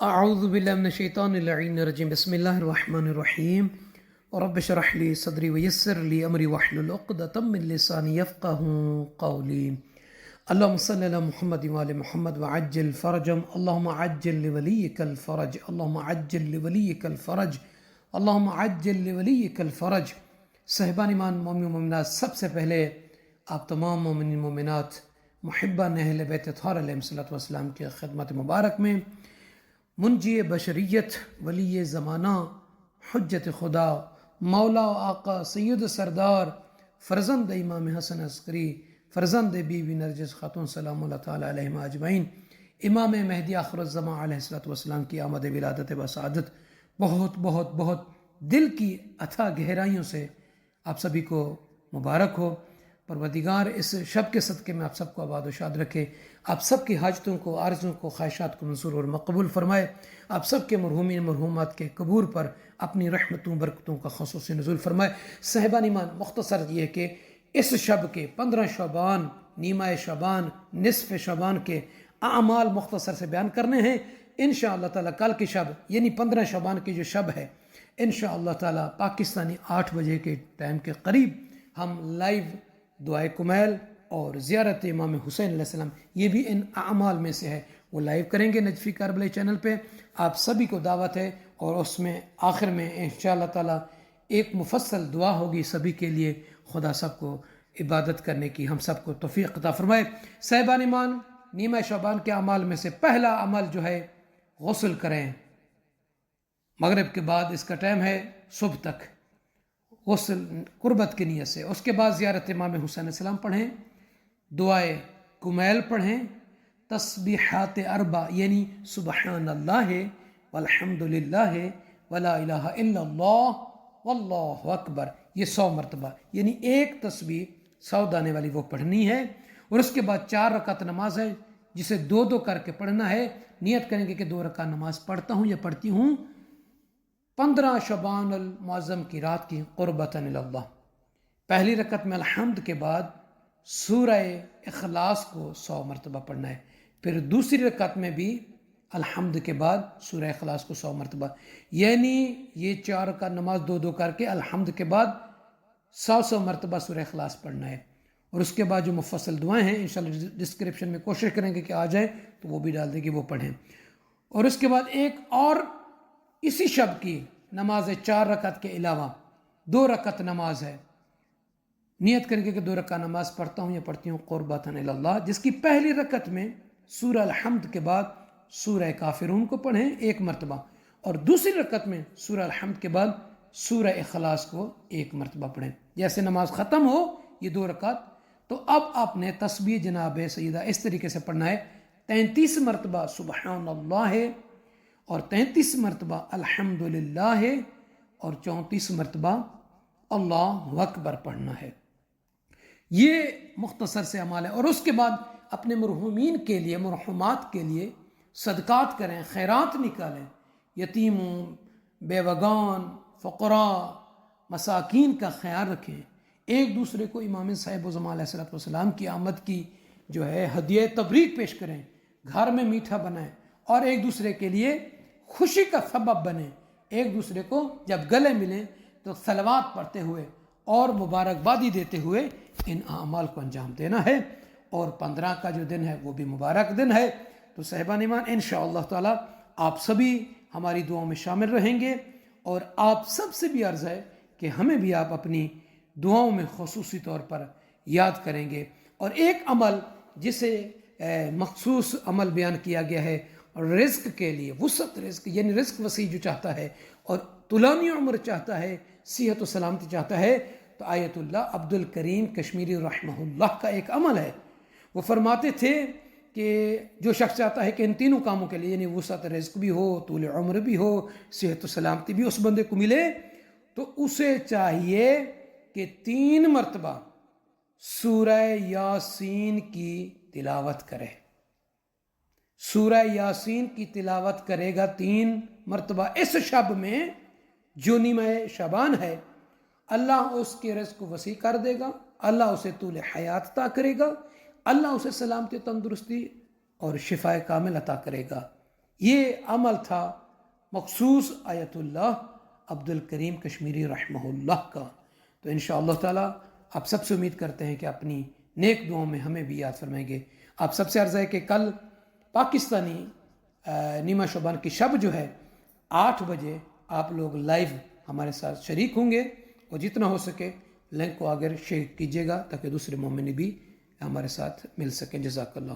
اعوذ باللہ من الشیطان اللعین الرجیم بسم اللہ الرحمن الرحیم رب اشرح لی صدری ویسر لی امری واحلل عقدۃ من لسانی یفقهوا قولی اللہم صلی علی محمد وآل محمد وعجل فرجم اللہم عجل لولیک الفرج اللہم عجل لولیک الفرج اللہم عجل لولیک الفرج۔ صاحبان ایمان مومن و مومنات، سب سے پہلے آپ تمام مومنین مومنات محبان اہل بیت اطہار علیہ الصلوۃ والسلام کی خدمت مبارک میں منجی بشریت، ولی زمانہ، حجت خدا، مولا و آقا، سید سردار، فرزند امام حسن عسکری، فرزند بی بی نرجس خاتون سلام اللہ تعالیٰ علیہم اجمعین، امام مہدی آخر الزمان علیہ الصلوۃ والسلام کی آمد ولادت بسعادت بہت بہت بہت دل کی اتھا گہرائیوں سے آپ سبھی کو مبارک ہو۔ پروردگار اس شب کے صدقے میں آپ سب کو آباد و شاد رکھے، آپ سب کی حاجتوں کو، عارضوں کو، خواہشات کو منظور اور مقبول فرمائے، آپ سب کے مرحومین مرحومات کے قبور پر اپنی رحمتوں برکتوں کا خصوصی نزول فرمائے۔ صاحبان ایمان، مختصر یہ کہ اس شب کے 15 شعبان، نیمہ شعبان، نصف شعبان کے اعمال مختصر سے بیان کرنے ہیں۔ انشاءاللہ تعالیٰ کل کی شب یعنی 15 شعبان کی جو شب ہے، انشاءاللہ تعالیٰ پاکستانی 8 بجے کے ٹائم کے قریب ہم لائیو دعائے کمیل اور زیارت امام حسین علیہ السلام، یہ بھی ان اعمال میں سے ہے، وہ لائیو کریں گے نجفی کربلائی چینل پہ۔ آپ سبھی کو دعوت ہے، اور اس میں آخر میں انشاءاللہ تعالیٰ ایک مفصل دعا ہوگی سبھی کے لیے۔ خدا سب کو عبادت کرنے کی ہم سب کو توفیق عطا فرمائے۔ صاحبان ایمان، نیمہ شعبان کے اعمال میں سے پہلا عمل جو ہے، غسل کریں۔ مغرب کے بعد اس کا ٹائم ہے صبح تک، غسل قربت کی نیت سے۔ اس کے بعد زیارت امام حسین علیہ السلام پڑھیں، دعائے کمیل پڑھیں، تسبیحات اربع یعنی سبحان اللہ والحمد للہ ولا الہ الا اللہ واللہ اکبر، یہ 100 مرتبہ، یعنی ایک تسبیح 100 دانے والی وہ پڑھنی ہے۔ اور اس کے بعد 4 رکعت نماز ہے، جسے 2 کر کے پڑھنا ہے۔ نیت کریں گے کہ 2 رکعت نماز پڑھتا ہوں یا پڑھتی ہوں 15 شعبان المعظم کی رات کی قربتاً اللہ۔ پہلی رکعت میں الحمد کے بعد سورہ اخلاص کو 100 مرتبہ پڑھنا ہے، پھر دوسری رکعت میں بھی الحمد کے بعد سورہ اخلاص کو 100 مرتبہ، یعنی یہ 4 رکعت نماز 2 کر کے الحمد کے بعد 100 مرتبہ سورہ اخلاص پڑھنا ہے۔ اور اس کے بعد جو مفصل دعائیں ہیں انشاءاللہ ڈسکرپشن میں کوشش کریں گے کہ آ جائیں تو وہ بھی ڈال دیں گے، وہ پڑھیں۔ اور اس کے بعد ایک اور اسی شب کی نماز ہے، 4 رکعت کے علاوہ 2 رکعت نماز ہے۔ نیت کریں گے کہ 2 رکعت نماز پڑھتا ہوں یا پڑھتی ہوں قربتاً اللہ، جس کی پہلی رکعت میں سورہ الحمد کے بعد سورہ کافرون کو پڑھیں 1 مرتبہ، اور دوسری رکعت میں سورہ الحمد کے بعد سورہ اخلاص کو 1 مرتبہ پڑھیں۔ جیسے نماز ختم ہو یہ 2 رکعت، تو اب آپ نے تسبیح جناب سیدہ اس طریقے سے پڑھنا ہے، 33 مرتبہ سبحان اللہ ہے، اور 33 مرتبہ الحمدللہ ہے، اور 34 مرتبہ اللہ اکبر پڑھنا ہے۔ یہ مختصر سے عمل ہے۔ اور اس کے بعد اپنے مرحومین کے لیے، مرحومات کے لیے صدقات کریں، خیرات نکالیں، یتیموں، بیوگان، فقراء، مساکین کا خیال رکھیں۔ ایک دوسرے کو امام صاحب زمان علیہ السلام کی آمد کی جو ہے ہدیہ تبریک پیش کریں، گھر میں میٹھا بنائیں، اور ایک دوسرے کے لیے خوشی کا سبب بنیں۔ ایک دوسرے کو جب گلے ملیں تو صلوات پڑھتے ہوئے اور مبارکبادی دیتے ہوئے ان اعمال کو انجام دینا ہے۔ اور 15 کا جو دن ہے وہ بھی مبارک دن ہے۔ تو صاحبان ایمان، انشاءاللہ تعالی آپ سبھی ہماری دعاؤں میں شامل رہیں گے، اور آپ سب سے بھی عرض ہے کہ ہمیں بھی آپ اپنی دعاؤں میں خصوصی طور پر یاد کریں گے۔ اور ایک عمل جسے مخصوص عمل بیان کیا گیا ہے رزق کے لیے، وسعت رزق یعنی رزق وسیع جو چاہتا ہے اور طولانی عمر چاہتا ہے، صحت و سلامتی چاہتا ہے، تو آیت اللہ عبد الکریم کشمیری رحمہ اللہ کا ایک عمل ہے۔ وہ فرماتے تھے کہ جو شخص چاہتا ہے کہ ان تینوں کاموں کے لیے یعنی وسعت رزق بھی ہو، طول عمر بھی ہو، صحت و سلامتی بھی اس بندے کو ملے، تو اسے چاہیے کہ 3 مرتبہ سورہ یاسین کی تلاوت کرے۔ سورہ یاسین کی تلاوت کرے گا 3 مرتبہ اس شب میں جو نیمہ شعبان ہے، اللہ اس کے رزق کو وسیع کر دے گا، اللہ اسے طول حیات عطا کرے گا، اللہ اسے سلامتی، تندرستی اور شفا کامل عطا کرے گا۔ یہ عمل تھا مخصوص آیت اللہ عبد الکریم کشمیری رحمہ اللہ کا. تو انشاءاللہ تعالی آپ سب سے امید کرتے ہیں کہ اپنی نیک دعاؤں میں ہمیں بھی یاد فرمائیں گے. آپ سب سے عرض ہے کہ کل پاکستانی نیمہ شعبان کی شب جو ہے 8 بجے آپ لوگ لائیو ہمارے ساتھ شریک ہوں گے، اور جتنا ہو سکے لنک کو آگے شیئر کیجیے گا تاکہ دوسرے مومن بھی ہمارے ساتھ مل سکیں. جزاک اللہ.